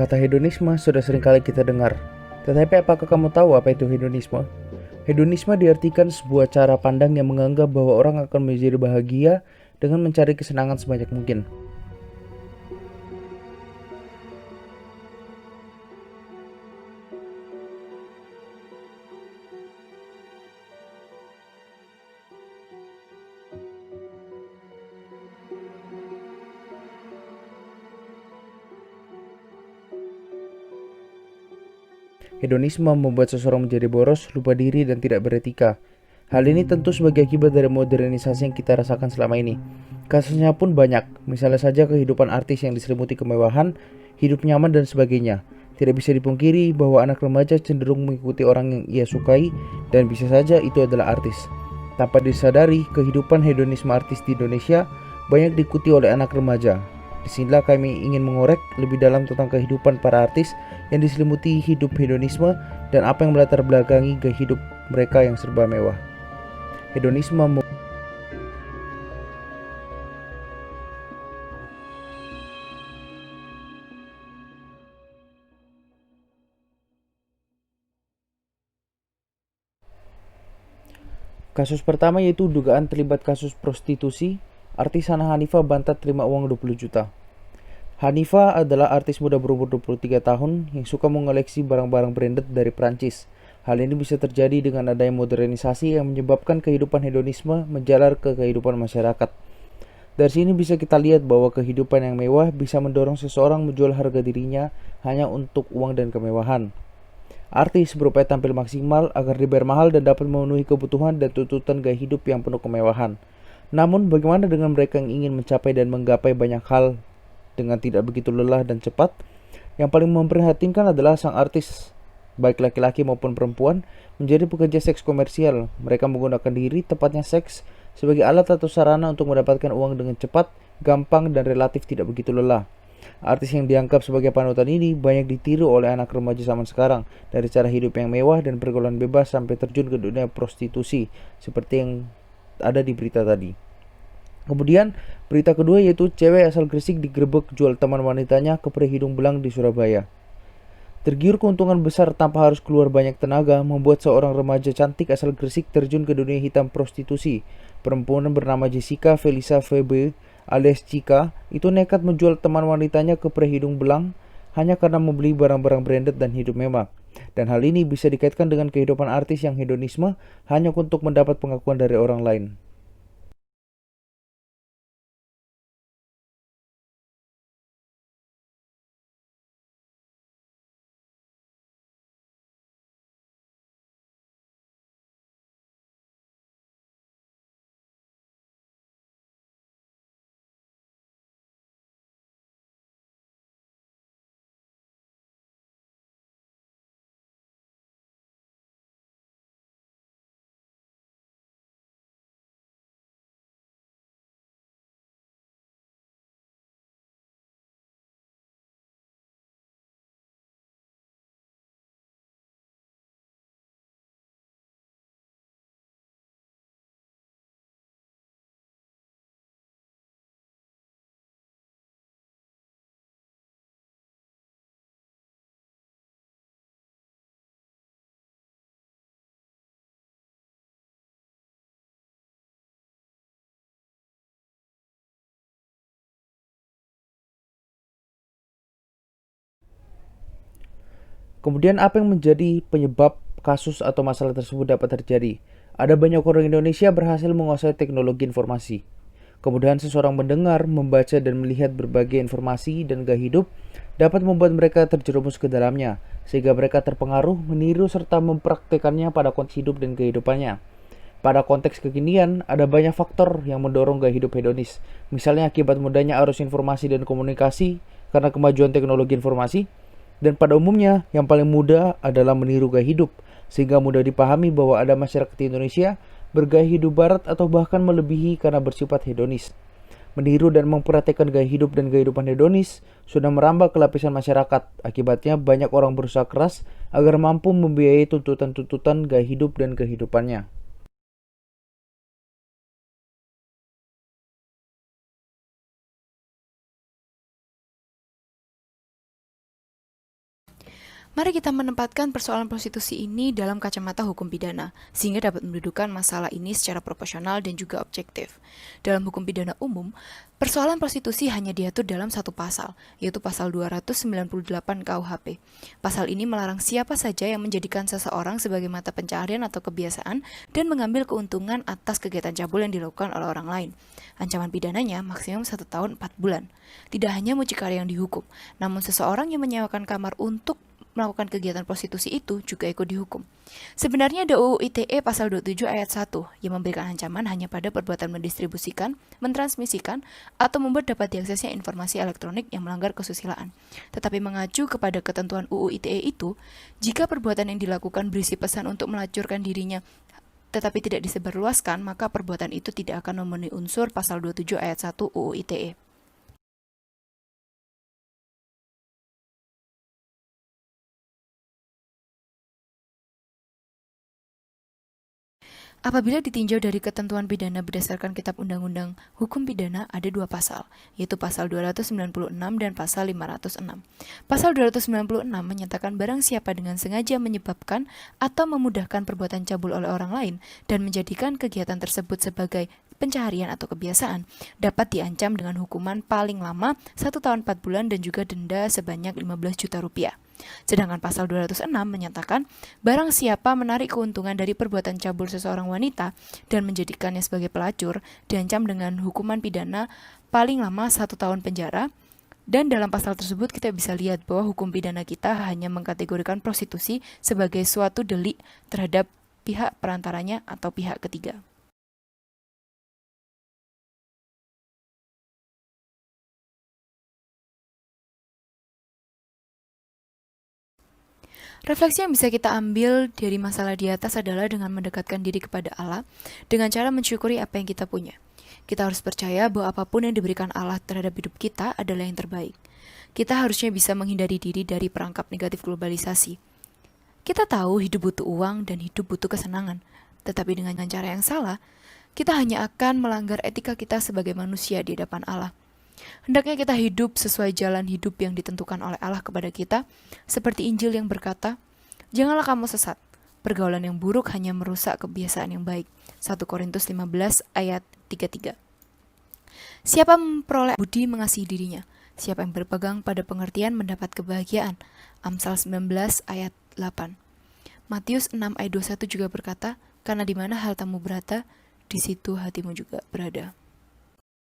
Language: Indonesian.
Kata hedonisme sudah sering kali kita dengar. Tetapi apakah kamu tahu apa itu hedonisme? Hedonisme diartikan sebuah cara pandang yang menganggap bahwa orang akan menjadi bahagia dengan mencari kesenangan sebanyak mungkin. Hedonisme membuat seseorang menjadi boros, lupa diri, dan tidak beretika. Hal ini tentu sebagai akibat dari modernisasi yang kita rasakan selama ini. Kasusnya pun banyak, misalnya saja kehidupan artis yang diselimuti kemewahan, hidup nyaman, dan sebagainya. Tidak bisa dipungkiri bahwa anak remaja cenderung mengikuti orang yang ia sukai, dan bisa saja itu adalah artis. Tanpa disadari, kehidupan hedonisme artis di Indonesia banyak diikuti oleh anak remaja. Disinilah kami ingin mengorek lebih dalam tentang kehidupan para artis yang diselimuti hidup hedonisme dan apa yang melatar belakangi gaya hidup mereka yang serba mewah. Hedonisme Kasus pertama yaitu dugaan terlibat kasus prostitusi. Artis Hana Hanifah bantah terima uang 20 juta. Hanifah adalah artis muda berumur 23 tahun yang suka mengoleksi barang-barang branded dari Prancis. Hal ini bisa terjadi dengan adanya modernisasi yang menyebabkan kehidupan hedonisme menjalar ke kehidupan masyarakat. Dari sini bisa kita lihat bahwa kehidupan yang mewah bisa mendorong seseorang menjual harga dirinya hanya untuk uang dan kemewahan. Artis berupaya tampil maksimal agar dibayar mahal dan dapat memenuhi kebutuhan dan tuntutan gaya hidup yang penuh kemewahan. Namun, bagaimana dengan mereka yang ingin mencapai dan menggapai banyak hal dengan tidak begitu lelah dan cepat? Yang paling memprihatinkan adalah sang artis, baik laki-laki maupun perempuan, menjadi pekerja seks komersial. Mereka menggunakan diri, tepatnya seks, sebagai alat atau sarana untuk mendapatkan uang dengan cepat, gampang, dan relatif tidak begitu lelah. Artis yang dianggap sebagai panutan ini banyak ditiru oleh anak remaja zaman sekarang, dari cara hidup yang mewah dan pergaulan bebas sampai terjun ke dunia prostitusi, seperti yang ada di berita tadi. Kemudian, berita kedua yaitu cewek asal Gresik digerebek jual teman wanitanya ke pria hidung belang di Surabaya. Tergiur keuntungan besar tanpa harus keluar banyak tenaga membuat seorang remaja cantik asal Gresik terjun ke dunia hitam prostitusi. Perempuan bernama Jessica Felisa Febe alias Cika itu nekat menjual teman wanitanya ke pria hidung belang hanya karena membeli barang-barang branded dan hidup mewah. Dan hal ini bisa dikaitkan dengan kehidupan artis yang hedonisme hanya untuk mendapat pengakuan dari orang lain. Kemudian apa yang menjadi penyebab kasus atau masalah tersebut dapat terjadi? Ada banyak orang Indonesia berhasil menguasai teknologi informasi. Kemudian seseorang mendengar, membaca, dan melihat berbagai informasi dan gaya hidup dapat membuat mereka terjerumus ke dalamnya, sehingga mereka terpengaruh, meniru, serta mempraktekannya pada konteks hidup dan kehidupannya. Pada konteks kekinian, ada banyak faktor yang mendorong gaya hidup hedonis. Misalnya akibat mudahnya arus informasi dan komunikasi karena kemajuan teknologi informasi, dan pada umumnya, yang paling mudah adalah meniru gaya hidup, sehingga mudah dipahami bahwa ada masyarakat di Indonesia bergaya hidup barat atau bahkan melebihi karena bersifat hedonis. Meniru dan memperhatikan gaya hidup dan kehidupan hedonis sudah merambah ke lapisan masyarakat. Akibatnya banyak orang berusaha keras agar mampu membiayai tuntutan-tuntutan gaya hidup dan kehidupannya. Mari kita menempatkan persoalan prostitusi ini dalam kacamata hukum pidana, sehingga dapat mendudukan masalah ini secara proporsional dan juga objektif. Dalam hukum pidana umum, persoalan prostitusi hanya diatur dalam satu pasal, yaitu pasal 298 KUHP. Pasal ini melarang siapa saja yang menjadikan seseorang sebagai mata pencaharian atau kebiasaan dan mengambil keuntungan atas kegiatan cabul yang dilakukan oleh orang lain. Ancaman pidananya maksimum 1 tahun 4 bulan. Tidak hanya mucikari yang dihukum, namun seseorang yang menyewakan kamar untuk melakukan kegiatan prostitusi itu juga ikut dihukum. Sebenarnya ada UU ITE pasal 27 ayat 1 yang memberikan ancaman hanya pada perbuatan mendistribusikan, mentransmisikan, atau membuat dapat diaksesnya informasi elektronik yang melanggar kesusilaan. Tetapi mengacu kepada ketentuan UU ITE itu, jika perbuatan yang dilakukan berisi pesan untuk melacurkan dirinya tetapi tidak disebarluaskan, maka perbuatan itu tidak akan memenuhi unsur pasal 27 ayat 1 UU ITE. Apabila ditinjau dari ketentuan pidana berdasarkan Kitab Undang-Undang Hukum Pidana, ada dua pasal, yaitu pasal 296 dan pasal 506. Pasal 296 menyatakan barang siapa dengan sengaja menyebabkan atau memudahkan perbuatan cabul oleh orang lain dan menjadikan kegiatan tersebut sebagai pencaharian atau kebiasaan, dapat diancam dengan hukuman paling lama 1 tahun 4 bulan dan juga denda sebanyak 15 juta rupiah. Sedangkan pasal 206 menyatakan, barang siapa menarik keuntungan dari perbuatan cabul seseorang wanita dan menjadikannya sebagai pelacur, diancam dengan hukuman pidana paling lama 1 tahun penjara. Dan dalam pasal tersebut kita bisa lihat bahwa hukum pidana kita hanya mengkategorikan prostitusi sebagai suatu delik terhadap pihak perantaranya atau pihak ketiga. Refleksi yang bisa kita ambil dari masalah di atas adalah dengan mendekatkan diri kepada Allah dengan cara mensyukuri apa yang kita punya. Kita harus percaya bahwa apapun yang diberikan Allah terhadap hidup kita adalah yang terbaik. Kita harusnya bisa menghindari diri dari perangkap negatif globalisasi. Kita tahu hidup butuh uang dan hidup butuh kesenangan, tetapi dengan cara yang salah, kita hanya akan melanggar etika kita sebagai manusia di hadapan Allah. Hendaknya kita hidup sesuai jalan hidup yang ditentukan oleh Allah kepada kita, seperti Injil yang berkata, "Janganlah kamu sesat, pergaulan yang buruk hanya merusak kebiasaan yang baik." 1 Korintus 15 ayat 33. Siapa memperoleh budi mengasihi dirinya, siapa yang berpegang pada pengertian mendapat kebahagiaan. Amsal 19 ayat 8. Matius 6 ayat 21 juga berkata, "Karena di mana hartamu berada, di situ hatimu juga berada."